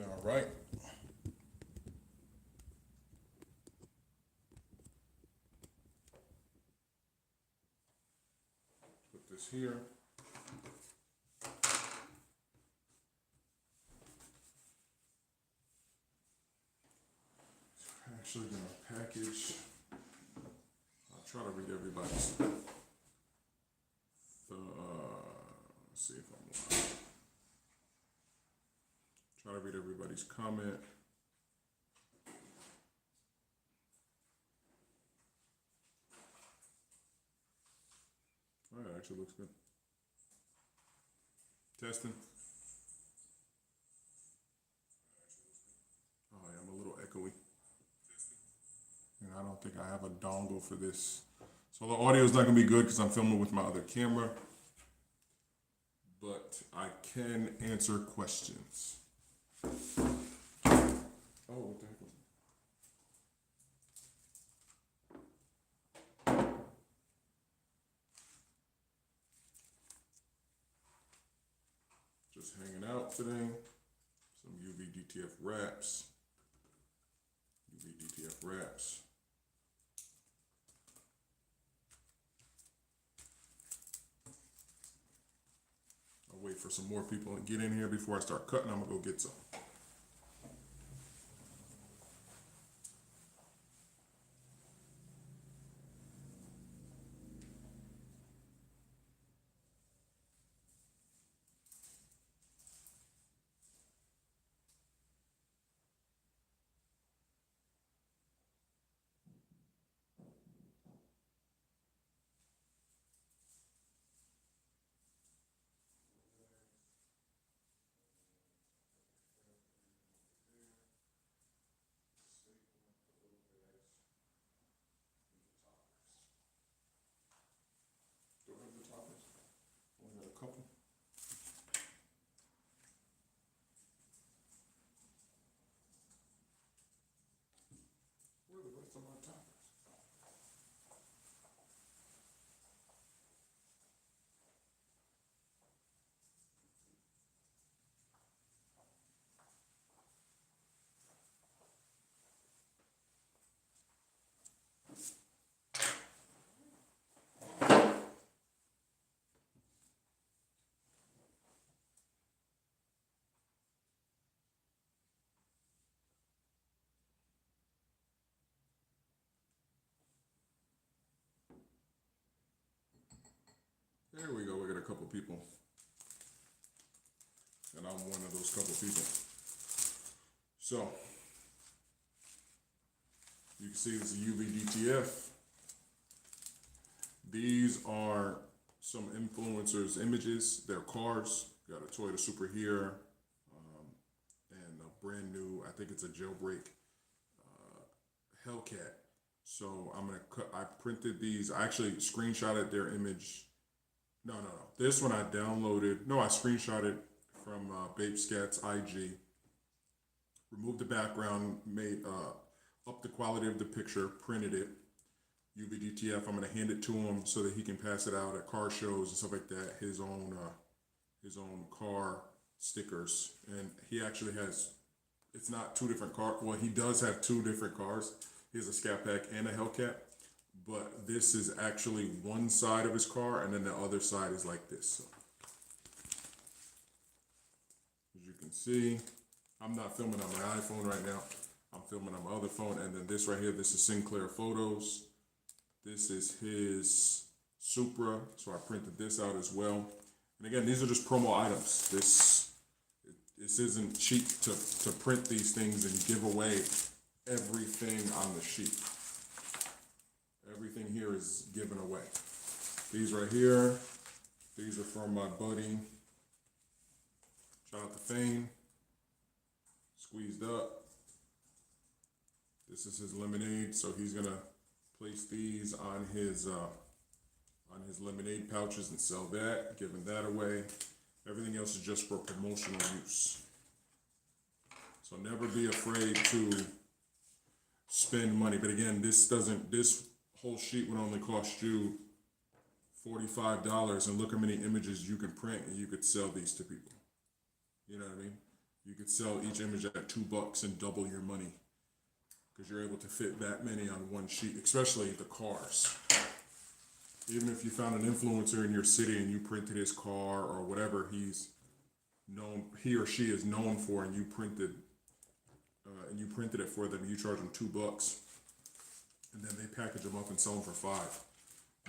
All right. Put this here. Actually gonna package. I'll try to read everybody's. Let's see if I'm live. Try to read everybody's comment. Oh, it actually looks good. Testing. Oh yeah, I'm a little echoey. And I don't think I have a dongle for this. So the audio is not going to be good because I'm filming with my other camera. But I can answer questions. Oh, what the heck was that? Just hanging out today. Some Uvdtf wraps. Uvdtf wraps. I'll wait for some more people to get in here before I start cutting. I'm gonna go get some. Do I have the toppers? Only got a couple. Where are the rest of my toppers? There we go. We got a couple people. And I'm one of those couple people. So, you can see this is Uvdtf. These are some influencers' images. They're cars. Got a Toyota Supra here. And a brand new, I think it's a jailbreak Hellcat. So I'm going to cut, I printed these. I actually screenshotted their image. No. This one I downloaded. No, I screenshotted from Babescat's IG. Removed the background, made up the quality of the picture, printed it. Uvdtf. I'm going to hand it to him so that he can pass it out at car shows and stuff like that. His own car stickers, and he actually has. It's not two different cars. Well, he does have two different cars. He has a Scat Pack and a Hellcat. But this is actually one side of his car, and then the other side is like this. So, as you can see, I'm not filming on my iPhone right now. I'm filming on my other phone. And then this right here, this is Sinclair Photos. This is his Supra. So I printed this out as well. And again, these are just promo items. This isn't cheap to print these things and give away everything on the sheet. Everything here is given away. These right here, these are from my buddy, shout out to Fame, Squeezed Up. This is his lemonade, so he's gonna place these on his lemonade pouches and sell that, giving that away. Everything else is just for promotional use. So never be afraid to spend money. But again, this whole sheet would only cost you $45, and look how many images you can print and you could sell these to people. You know what I mean? You could sell each image at $2 and double your money because you're able to fit that many on one sheet, especially the cars. Even if you found an influencer in your city and you printed his car or whatever he or she is known for, and you printed it for them, you charge them $2, and then they package them up and sell them for $5.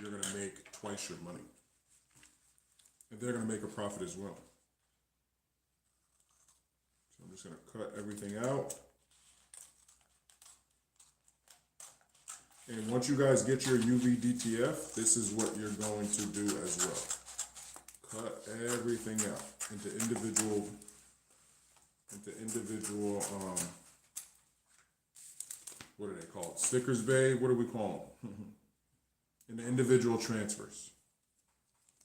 You're gonna make twice your money, and they're gonna make a profit as well. So I'm just gonna cut everything out. And once you guys get your Uvdtf, this is what you're going to do as well. Cut everything out into individual, what do they call it? Stickers bay, what do we call them? Into individual transfers,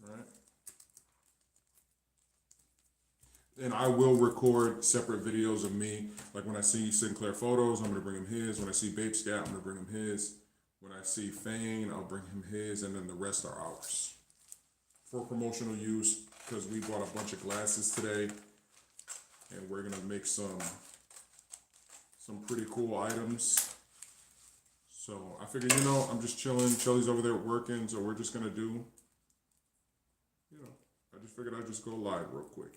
all right? And I will record separate videos of me. Like when I see Sinclair Photos, I'm gonna bring him his. When I see Babe Scat, I'm gonna bring him his. When I see Fane, I'll bring him his, and then the rest are ours. For promotional use, because we bought a bunch of glasses today, and we're gonna make some pretty cool items. So I figured, I'm just chilling. Shelly's over there working, so we're just gonna do, I just figured I'd just go live real quick.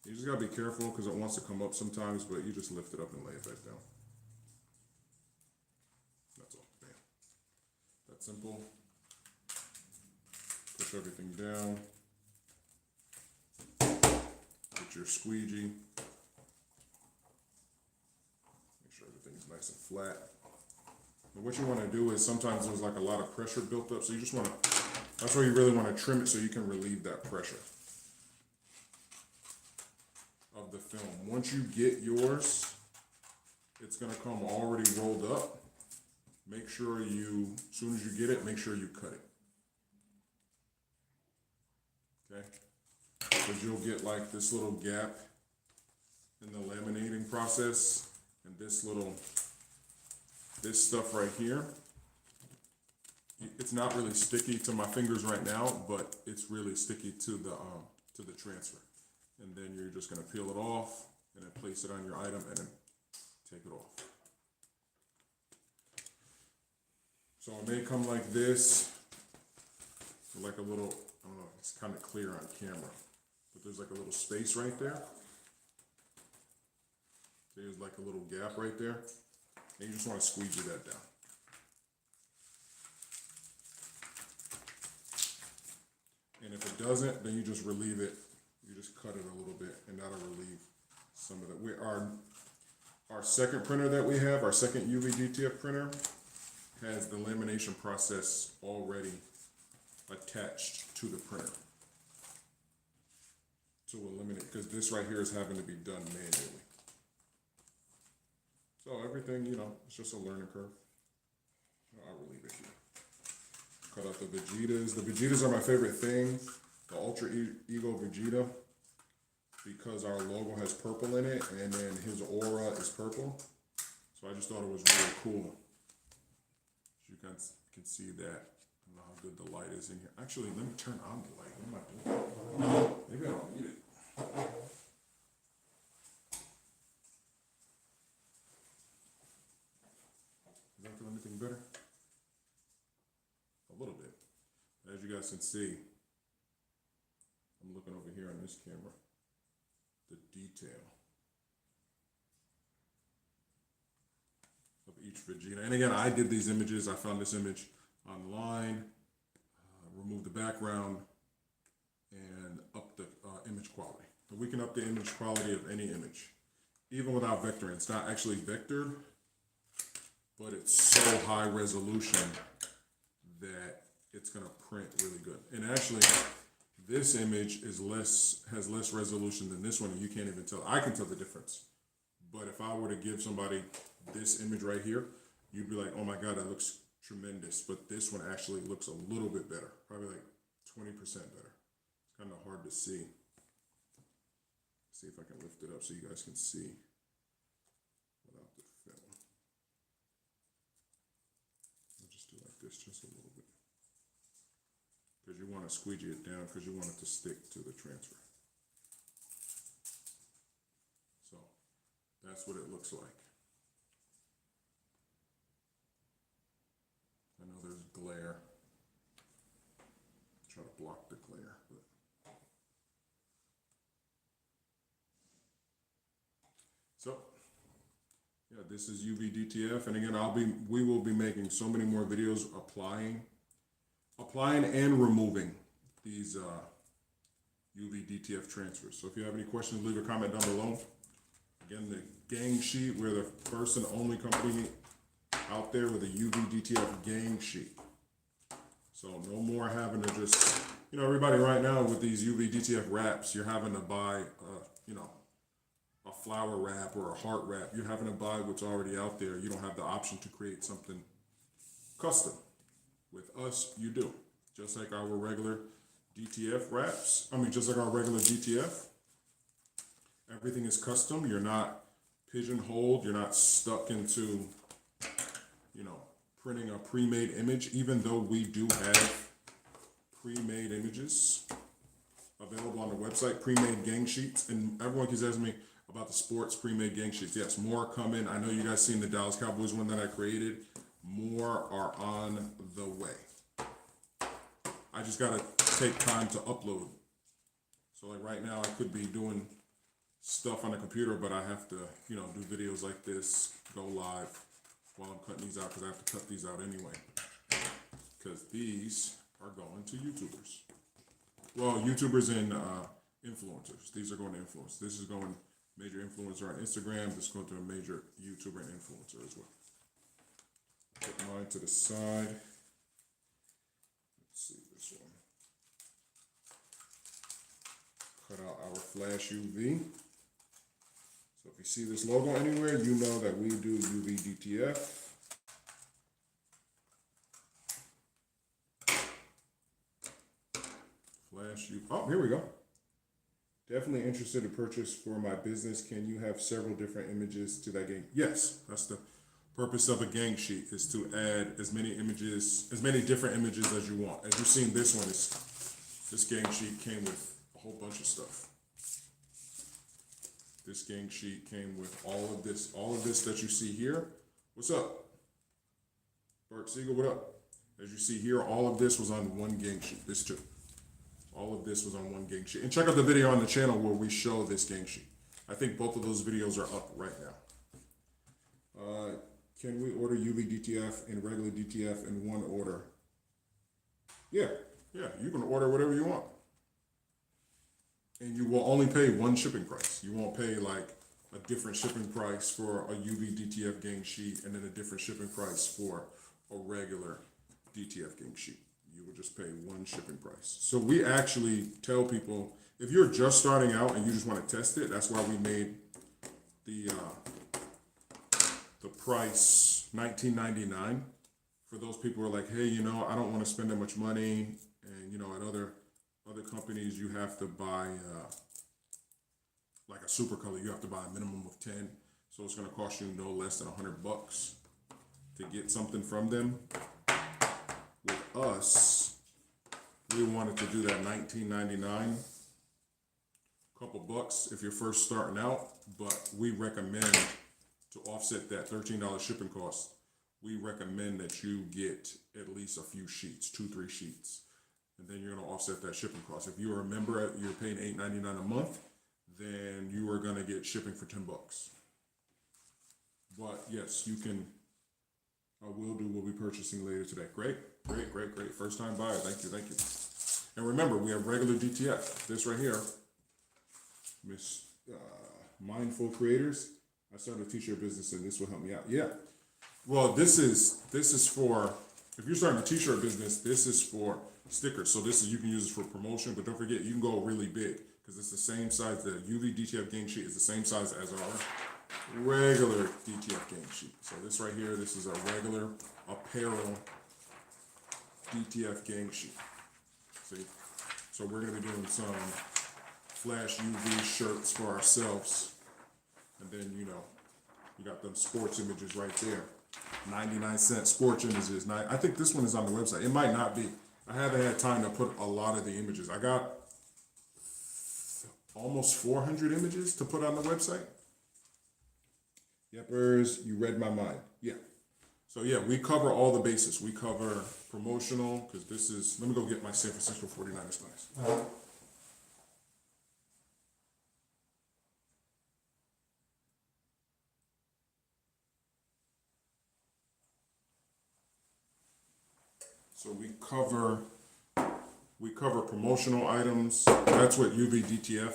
You just gotta be careful because it wants to come up sometimes, but you just lift it up and lay it back down. That's all, bam. That's simple. Push everything down. Get your squeegee. Make sure everything's nice and flat. And what you wanna do is sometimes there's like a lot of pressure built up, so you just wanna, that's where you really wanna trim it so you can relieve that pressure of the film. Once you get yours, it's gonna come already rolled up. Make sure as soon as you get it, make sure you cut it. Okay? Because you'll get like this little gap in the laminating process, and this stuff right here. It's not really sticky to my fingers right now, but it's really sticky to the transfer. And then you're just gonna peel it off and then place it on your item and then take it off. So it may come like this, like a little, I don't know, it's kind of clear on camera, but there's like a little space right there. There's like a little gap right there, and you just want to squeegee that down. And if it doesn't, then you just relieve it. You just cut it a little bit, and that'll relieve some of that. Our second printer that we have, our second Uvdtf printer, has the lamination process already attached to the printer to eliminate, because this right here is having to be done manually. So everything, it's just a learning curve. I'll relieve it here. Cut out the Vegetas. The Vegetas are my favorite thing. The Ultra Ego Vegeta, because our logo has purple in it, and then his aura is purple. So I just thought it was really cool. You guys can see that. I don't know how good the light is in here. Actually, let me turn on the light. What am I doing? Maybe I don't need it. Does that feel anything better? A little bit. As you guys can see, I'm looking over here on this camera. The detail of each Vegeta. And again, I did these images. I found this image online, removed the background, and up the image quality. But we can up the image quality of any image, even without vectoring. It's not actually vectored, but it's so high resolution that it's gonna print really good. And actually, this image has less resolution than this one, and you can't even tell. I can tell the difference. But if I were to give somebody this image right here, you'd be like, oh my God, that looks tremendous. But this one actually looks a little bit better, probably like 20% better. It's kind of hard to see. See if I can lift it up so you guys can see without the film. I'll just do like this just a little bit. Because you want to squeegee it down because you want it to stick to the transfer. So that's what it looks like. I know there's glare. Try to block the glare, but so yeah, this is Uvdtf, and again, we will be making so many more videos applying and removing these Uvdtf transfers. So if you have any questions, leave a comment down below. Again, the gang sheet, we're the first and only company out there with a Uvdtf gang sheet. So no more having to just, you know, everybody right now with these Uvdtf wraps, you're having to buy, you know, a flower wrap or a heart wrap. You're having to buy what's already out there. You don't have the option to create something custom. With us, you do. Just like our regular DTF wraps. Just like our regular DTF. Everything is custom. You're not pigeonholed. You're not stuck into, you know, printing a pre-made image, even though we do have pre-made images available on the website, pre-made gang sheets. And everyone keeps asking me about the sports pre-made gang sheets. Yes, more are coming. I know you guys seen the Dallas Cowboys one that I created. More are on the way. I just gotta take time to upload. So like right now I could be doing stuff on the computer, but I have to, you know, do videos like this, go live while I'm cutting these out, because I have to cut these out anyway. Because these are going to YouTubers. Well, YouTubers and influencers. These are going to influence. This is going major influencer on Instagram. This is going to a major YouTuber and influencer as well. Put mine to the side. Let's see this one. Cut out our Flash UV. So if you see this logo anywhere, you know that we do Uvdtf. Flash UV. Oh, here we go. Definitely interested to purchase for my business. Can you have several different images to that gang? Yes, that's the purpose of a gang sheet, is to add as many images, as many different images as you want. As you've seen, this one is, this gang sheet came with a whole bunch of stuff. This gang sheet came with all of this that you see here. What's up? Bert Siegel, what up? As you see here, all of this was on one gang sheet, this too. All of this was on one gang sheet. And check out the video on the channel where we show this gang sheet. I think both of those videos are up right now. Can we order Uvdtf and regular DTF in one order? Yeah, you can order whatever you want. And you will only pay one shipping price. You won't pay like a different shipping price for a Uvdtf gang sheet and then a different shipping price for a regular DTF gang sheet. You will just pay one shipping price. So we actually tell people, if you're just starting out and you just want to test it, that's why we made the price $19.99 for those people who are like, hey, you know, I don't want to spend that much money, and you know, at other companies you have to buy like a super color, you have to buy a minimum of 10, so it's going to cost you no less than $100 to get something from them. With us, we wanted to do that $19.99, couple bucks if you're first starting out, but we recommend, to offset that $13 shipping cost, we recommend that you get at least a few sheets, 2-3 sheets, and then you're going to offset that shipping cost. If you're a member, you're paying $8.99 a month, then you are going to get shipping for $10. But yes, you can. I will do. We'll be purchasing later today. Great. First time buyer. Thank you. And remember, we have regular DTF. This right here, Miss Mindful Creators. I started a t-shirt business, and this will help me out. Yeah. Well, this is for, if you're starting a t-shirt business, this is for stickers. So you can use this for promotion, but don't forget, you can go really big because it's the same size. The Uvdtf gang sheet is the same size as our regular DTF gang sheet. So this right here, this is a regular apparel DTF gang sheet. See? So we're going to be doing some Flash UV shirts for ourselves. And then, you know, you got them sports images right there. 99-cent sports images. Now, I think this one is on the website. It might not be. I haven't had time to put a lot of the images. I got almost 400 images to put on the website. Yepers, you read my mind. Yeah. So yeah, we cover all the bases. We cover promotional, because this is, let me go get my San Francisco 49ers class. So we cover promotional items. That's what Uvdtf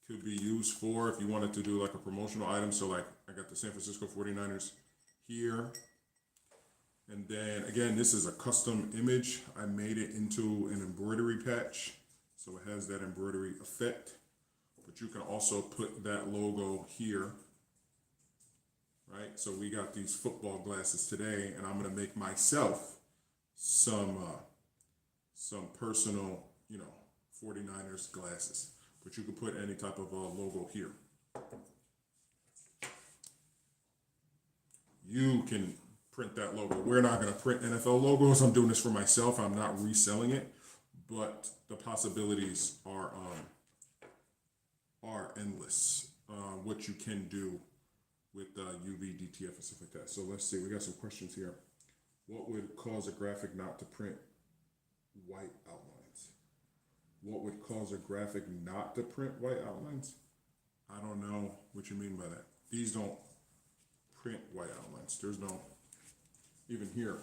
could be used for if you wanted to do like a promotional item. So like I got the San Francisco 49ers here. And then again, this is a custom image. I made it into an embroidery patch, so it has that embroidery effect. But you can also put that logo here, right? So we got these football glasses today, and I'm gonna make myself some personal, 49ers glasses. But you could put any type of logo here. You can print that logo. We're not going to print NFL logos. I'm doing this for myself. I'm not reselling it, but the possibilities are endless. What you can do with Uvdtf and stuff like that. So let's see. We got some questions here. What would cause a graphic not to print white outlines? What would cause a graphic not to print white outlines? I don't know what you mean by that. These don't print white outlines. There's no, even here,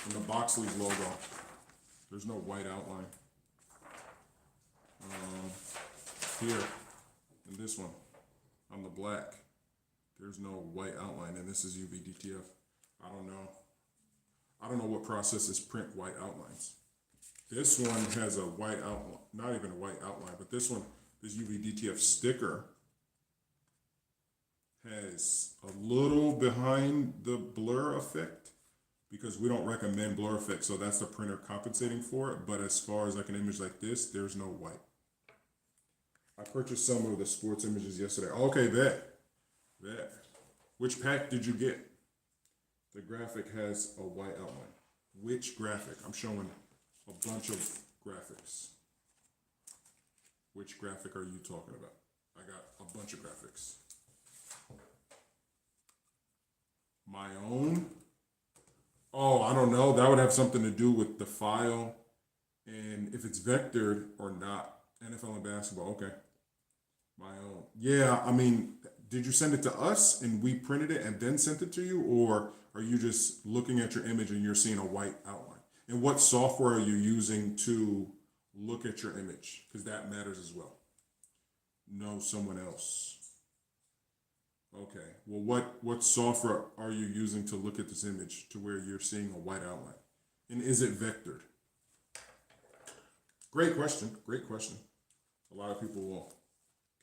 in the Boxley's logo, there's no white outline. Here, in this one, on the black, there's no white outline, and this is Uvdtf. I don't know what processes print white outlines. This one has a white outline, not even a white outline, but this one, this Uvdtf sticker has a little behind the blur effect, because we don't recommend blur effect, so that's the printer compensating for it. But as far as like an image like this, there's no white. I purchased some of the sports images yesterday. Okay, bet. Which pack did you get? The graphic has a white outline. Which graphic? I'm showing a bunch of graphics. Which graphic are you talking about? I got a bunch of graphics. My own? Oh, I don't know. That would have something to do with the file and if it's vectored or not. NFL and basketball, okay. My own. Yeah, I mean, did you send it to us and we printed it and then sent it to you? Or are you just looking at your image and you're seeing a white outline? And what software are you using to look at your image? Because that matters as well. No, someone else. Okay, well, what software are you using to look at this image to where you're seeing a white outline? And is it vectored? Great question, great question. A lot of people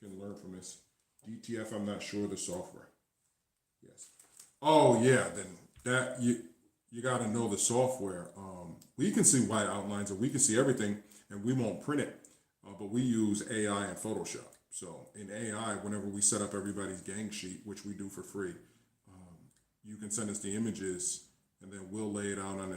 can learn from this. DTF, I'm not sure the software. Yes. Oh yeah, then that you got to know the software. We can see white outlines and we can see everything, and we won't print it, but we use AI and Photoshop. So in AI, whenever we set up everybody's gang sheet, which we do for free, you can send us the images, and then we'll lay it out on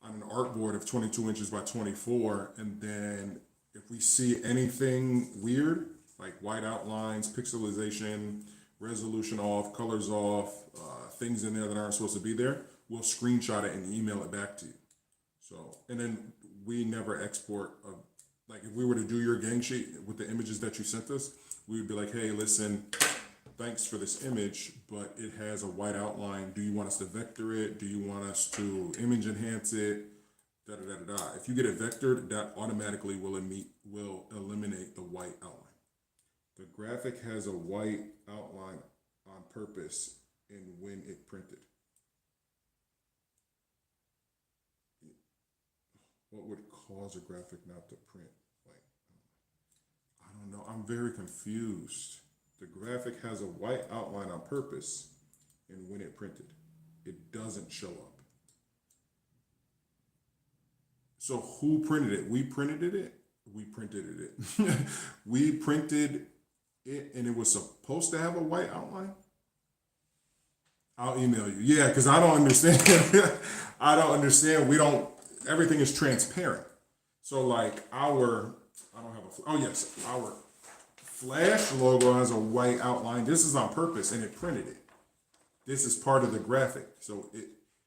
an artboard of 22 inches by 24, and then if we see anything weird, like white outlines, pixelization, resolution off, colors off, things in there that aren't supposed to be there, we'll screenshot it and email it back to you. So, and then we never export like if we were to do your gang sheet with the images that you sent us, we would be like, hey, listen, thanks for this image, but it has a white outline. Do you want us to vector it? Do you want us to image enhance it? Da, da, da, da, da. If you get it vectored, that automatically will eliminate the white outline. The graphic has a white outline on purpose and when it printed. What would cause a graphic not to print white? I don't know. I'm very confused. The graphic has a white outline on purpose, and when it printed, it doesn't show up. So who printed it? We printed it. We printed it. We printed it, and it was supposed to have a white outline. I'll email you. Yeah, because I don't understand. I don't understand. We don't. Everything is transparent. So like I don't have a. Oh yes, our Flash logo has a white outline. This is on purpose, and it printed it. This is part of the graphic, so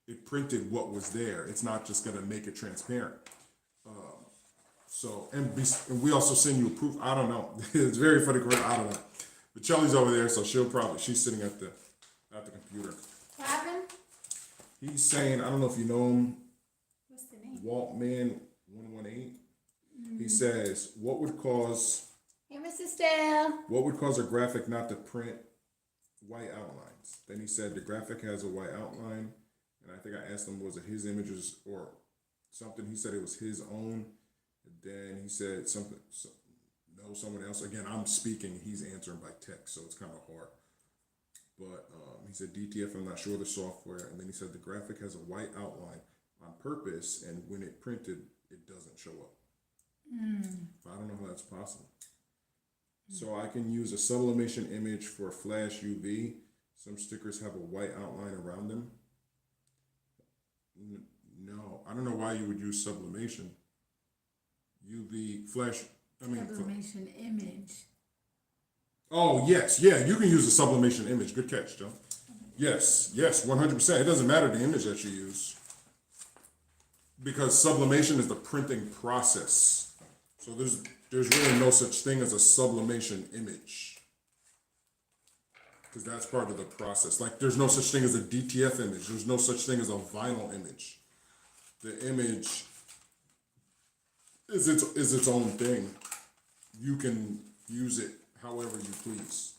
it printed what was there. It's not just gonna make it transparent. So and we also send you a proof. I don't know. It's very funny. I don't know. But Chelly's over there, so she's sitting at the computer. What happened? He's saying, I don't know if you know him, What's the name? Waltman 118. He says, Hey, Mrs. Stale. what would cause a graphic not to print white outlines? Then he said the graphic has a white outline, and I think I asked him, was it his images or something? He said it was his own. And then he said someone else. Again, I'm speaking, he's answering by text, so it's kind of hard. But he said DTF, I'm not sure of the software. And then he said the graphic has a white outline on purpose, and when it printed, it doesn't show up. But I don't know how that's possible. So I can use a sublimation image for Flash UV. Some stickers have a white outline around them. No, I don't know why you would use sublimation. UV Flash. Sublimation image. Oh yes, yeah, you can use a sublimation image. Good catch, Joe. Yes, 100%. It doesn't matter the image that you use, because sublimation is the printing process. So there's really no such thing as a sublimation image, because that's part of the process. Like there's no such thing as a DTF image. There's no such thing as a vinyl image. The image is its own thing. You can use it however you please,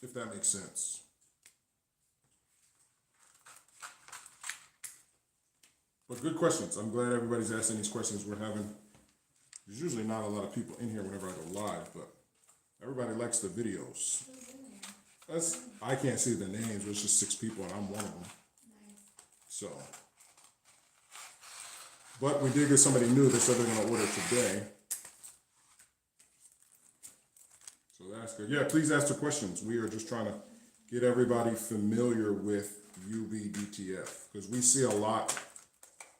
if that makes sense. But good questions. I'm glad everybody's asking these questions. There's usually not a lot of people in here whenever I go live, but everybody likes the videos. I can't see the names, but it's just 6 people and I'm one of them. Nice. So, but we did get somebody new that said they're going to order today. So that's good. Yeah, please ask the questions. We are just trying to get everybody familiar with Uvdtf, because we see a lot.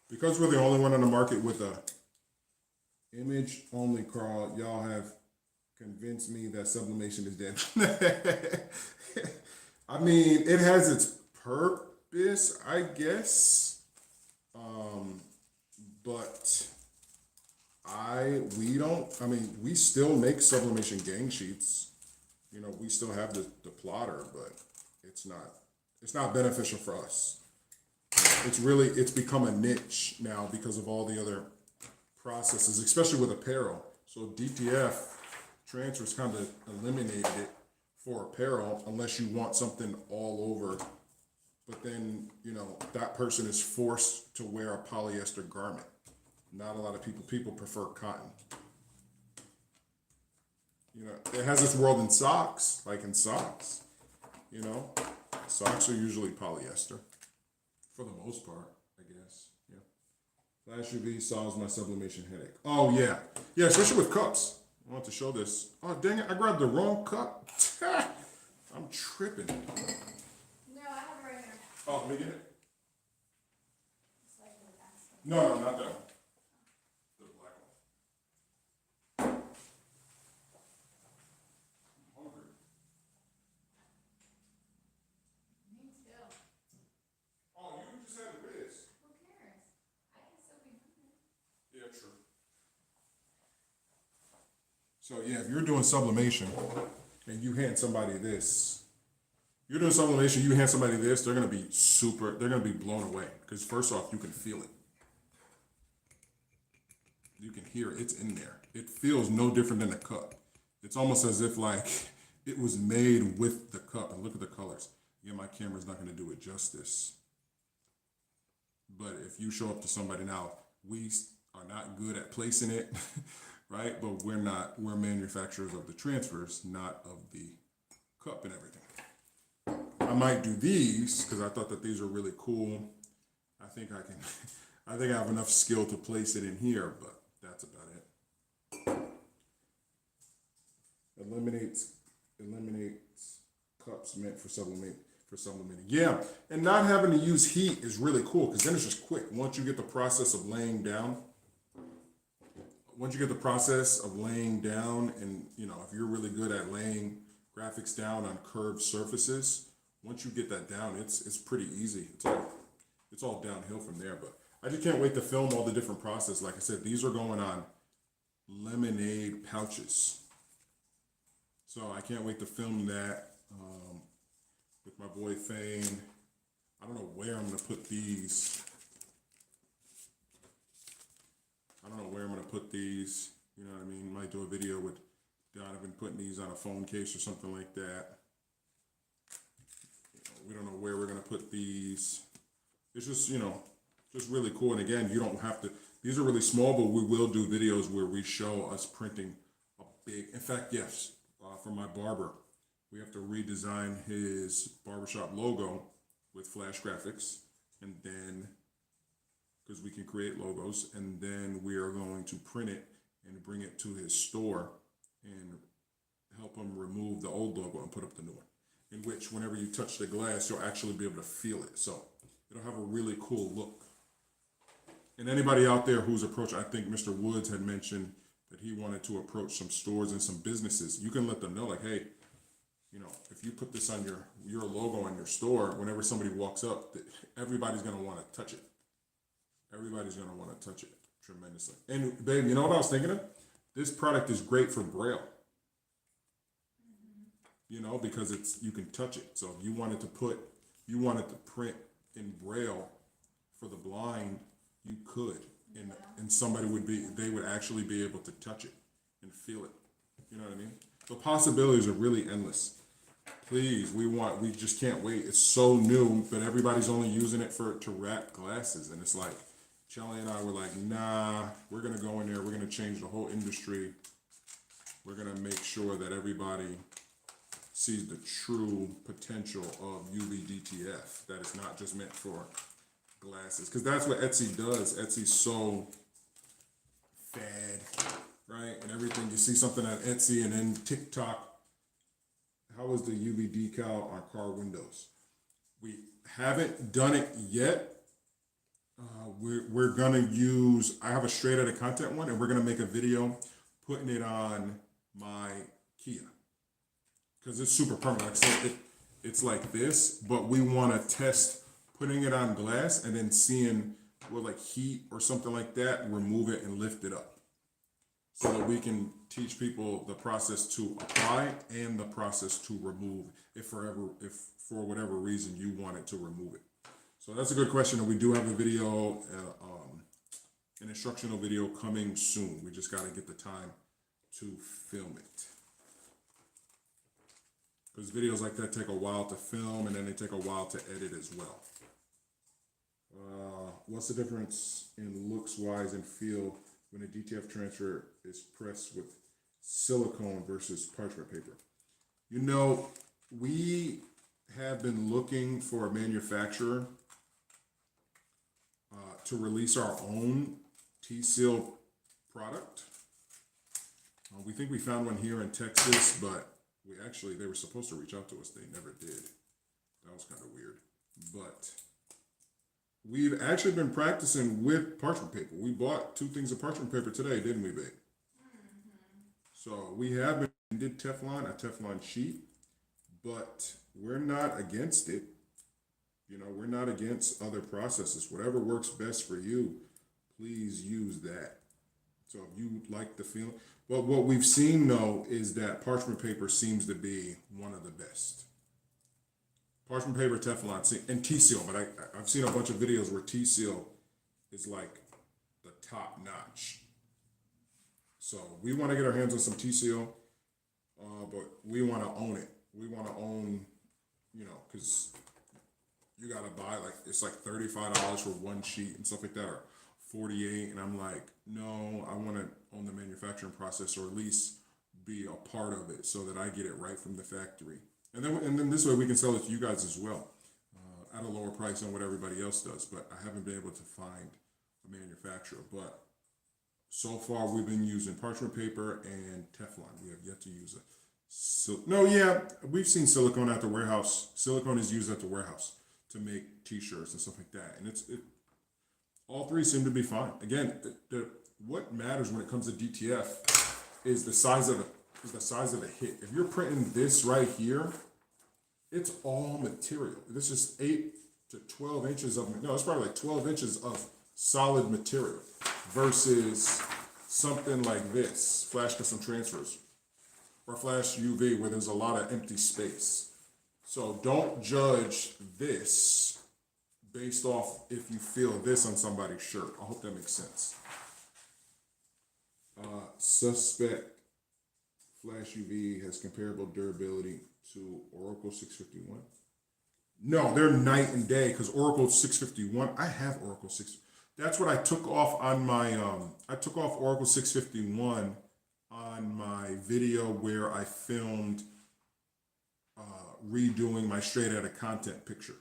Because we're the only one on the market with a image only, Carl, y'all have convinced me that sublimation is dead. I mean, it has its purpose, I guess. But we still make sublimation gang sheets. You know, we still have the plotter, but it's not beneficial for us. It's become a niche now because of all the other processes, especially with apparel. So DTF transfers kind of eliminated it for apparel, unless you want something all over. But then, that person is forced to wear a polyester garment. Not a lot of people prefer cotton. It has its world in socks, socks are usually polyester for the most part, I guess. Yeah. Flash UV solves my sublimation headache. Oh yeah. Yeah, especially with cups. I want to show this. Oh dang it, I grabbed the wrong cup. I'm tripping. No, I have it right here. Oh, let me get it. It's like the basket. No, not that one. The black one. I'm hungry. Me too. Oh, you just had the Riz. Who cares? I can still be hungry. Yeah, true. So yeah, if you're doing sublimation and you hand somebody this, they're gonna be blown away. Because first off, you can feel it. You can hear it, it's in there. It feels no different than a cup. It's almost as if it was made with the cup. And look at the colors. Again, my camera's not gonna do it justice. But if you show up to somebody now, we are not good at placing it, right? But we're manufacturers of the transfers, not of the cup and everything. I might do these because I thought that these are really cool. I think I have enough skill to place it in here, but that's about it. Eliminates eliminates cups meant for sublimating. Yeah, and not having to use heat is really cool because then it's just quick. Once you get the process of laying down, and if you're really good at laying graphics down on curved surfaces, once you get that down, it's pretty easy. It's all downhill from there. But I just can't wait to film all the different process. Like I said, these are going on lemonade pouches. So I can't wait to film that with my boy Thane. I don't know where I'm gonna put these. You know what I mean? Might do a video with Donovan putting these on a phone case or something like that. We don't know where we're gonna put these. It's just, just really cool. And again, you don't have to, these are really small, but we will do videos where we show us printing a big, in fact, yes, for my barber, we have to redesign his barbershop logo with Flash graphics, and then, because we can create logos, and then we are going to print it and bring it to his store and help him remove the old logo and put up the new one, in which whenever you touch the glass, you'll actually be able to feel it. So it'll have a really cool look. And anybody out there who's approached, I think Mr. Woods had mentioned that he wanted to approach some stores and some businesses. You can let them know, like, hey, if you put this on your logo on your store, whenever somebody walks up, everybody's going to want to touch it. Everybody's going to want to touch it tremendously. And babe, you know what I was thinking of? This product is great for Braille. Because you can touch it. So if you wanted to print in Braille for the blind, you could, and somebody they would actually be able to touch it and feel it. You know what I mean? The possibilities are really endless. Please, we just can't wait. It's so new, but everybody's only using it to wrap glasses, and it's like, Shelly and I were like, nah, we're gonna go in there, we're gonna change the whole industry. We're gonna make sure that everybody sees the true potential of Uvdtf, that it's not just meant for glasses, because that's what Etsy does. Etsy's so fad, right? And everything, you see something on Etsy, and then TikTok. How is the UV decal on car windows? We haven't done it yet. We're gonna use, I have a straight out of content one, and we're gonna make a video putting it on my Kia, because it's super permanent. Like I said, it's like this, but we want to test putting it on glass and then seeing with like heat or something like that, remove it and lift it up, so that we can teach people the process to apply and the process to remove if for whatever reason you wanted to remove it. So that's a good question, and we do have a video, an instructional video coming soon. We just got to get the time to film it, because videos like that take a while to film, and then they take a while to edit as well. What's the difference in looks wise and feel when a DTF transfer is pressed with silicone versus parchment paper? We have been looking for a manufacturer to release our own T-seal product. We think we found one here in Texas, but they were supposed to reach out to us. They never did. That was kind of weird. But we've actually been practicing with parchment paper. We bought 2 things of parchment paper today, didn't we, babe? Mm-hmm. So we did a Teflon sheet, but we're not against it. We're not against other processes. Whatever works best for you, please use that. So if you like the feeling, but what we've seen though is that parchment paper seems to be one of the best. Parchment paper, Teflon, and T-seal, but I've seen a bunch of videos where T-seal is like the top notch. So we want to get our hands on some T-seal, but we want to own it. We want to own, because you got to buy, it's like $35 for one sheet and stuff like that, or $48, and I'm like, no, I want to own the manufacturing process, or at least be a part of it so that I get it right from the factory. And then this way we can sell it to you guys as well, at a lower price than what everybody else does. But I haven't been able to find a manufacturer. But so far we've been using parchment paper and Teflon. We have yet to use a So, no, yeah, we've seen silicone at the warehouse. Silicone is used at the warehouse to make T-shirts and stuff like that, and all three seem to be fine. Again, what matters when it comes to DTF is the size of the hit. If you're printing this right here, it's all material. This is 8 to 12 inches of, no, it's probably like 12 inches of solid material versus something like this, flash custom transfers or flash UV, where there's a lot of empty space. So don't judge this based off if you feel this on somebody's shirt. I hope that makes sense. Suspect flash UV has comparable durability to Oracle 651. No, they're night and day, because Oracle 651, I have Oracle 6. That's what I took off on my, I took off Oracle 651 on my video where I filmed redoing my straight out of content picture.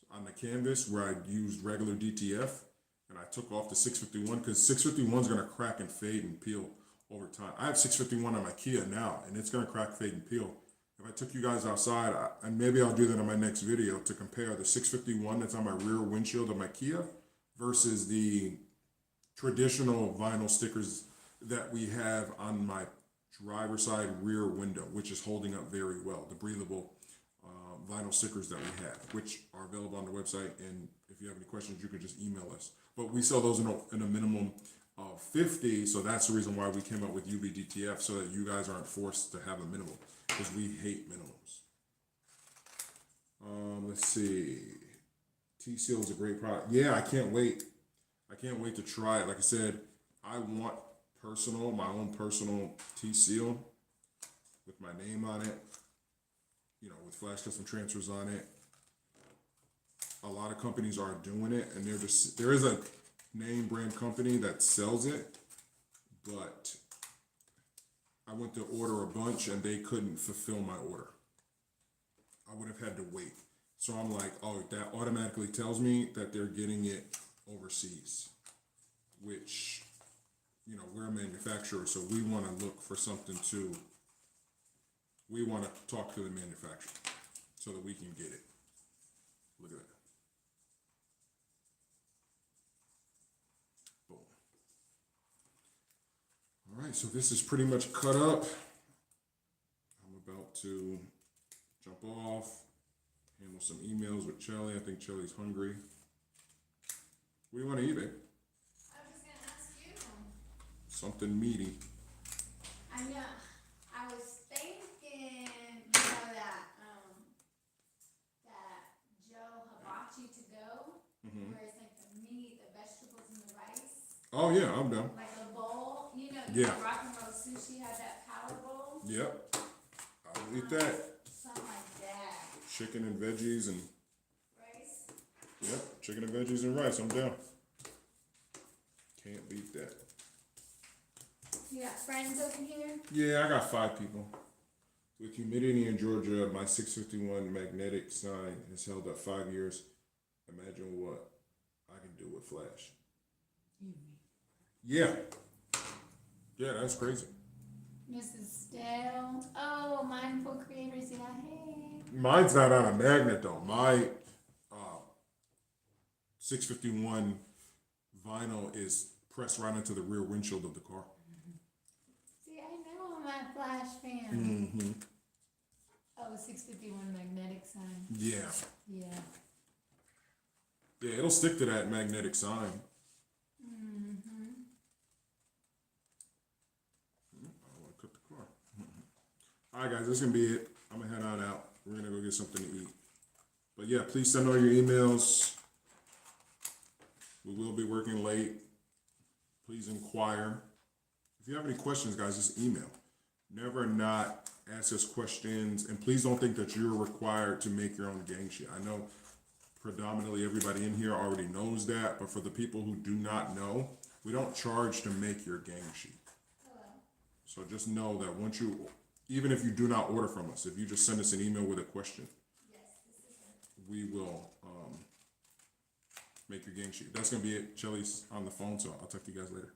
On the canvas where I used regular DTF, and I took off the 651 because 651 is going to crack and fade and peel over time. I have 651 on my Kia now, and it's going to crack, fade, and peel. If I took you guys outside, and maybe I'll do that in my next video, to compare the 651 that's on my rear windshield of my Kia versus the traditional vinyl stickers that we have on my driver's side rear window, which is holding up very well. The breathable vinyl stickers that we have, which are available on the website. And if you have any questions, you can just email us. But we sell those in a minimum of 50, so that's the reason why we came up with Uvdtf, so that you guys aren't forced to have a minimum, because we hate minimums. Let's see. T-Seal is a great product. Yeah, I can't wait. I can't wait to try it. Like I said, I want my own personal T-Seal with my name on it, you know, with flash custom transfers on it. A lot of companies are doing it, and there is a name brand company that sells it, but I went to order a bunch and they couldn't fulfill my order. I would have had to wait. So I'm like, oh, that automatically tells me that they're getting it overseas, which, you know, we're a manufacturer, so we want to look for something we want to talk to the manufacturer so that we can get it. Look at that. Boom. All right, so this is pretty much cut up. I'm about to jump off, handle some emails with Chelly. I think Chelly's hungry. What do you want to eat, babe? I was just gonna ask you. Something meaty. I know. I was thinking, that Joe hibachi to go, where it's like the meat, the vegetables, and the rice, Oh yeah, I'm down. like a bowl. You know, Yeah. Rock and Roll Sushi had that power bowl. Yep. I'll eat that. Something like that. Chicken and veggies and Rice. yep, chicken and veggies and rice. I'm down. Can't beat that. You got friends over here? Yeah, I got 5 people. With humidity in Georgia, my 651 magnetic sign has held up 5 years. Imagine what I can do with flash. Yeah. Yeah, that's crazy. Mrs. Dale. Oh, Mindful Creators. Yeah, hey. Mine's not on a magnet though. My 651 vinyl is pressed right into the rear windshield of the car. See, I know I'm a Flash fan. Mm-hmm. Oh, 651 magnetic sign. Yeah. Yeah. Yeah, it'll stick to that magnetic sign. Mm-hmm. I want to cook the car. All right, guys, this is going to be it. I'm going to head on out. We're going to go get something to eat. But yeah, please send all your emails. We will be working late. Please inquire. If you have any questions, guys, just email. Never not ask us questions. And please don't think that you're required to make your own gang sheet. I know predominantly everybody in here already knows that, but for the people who do not know, we don't charge to make your gang sheet. Hello. So just know that even if you do not order from us, if you just send us an email with a question, Yes, this is her. we will make your gang sheet. That's going to be it. Chelly's on the phone, so I'll talk to you guys later.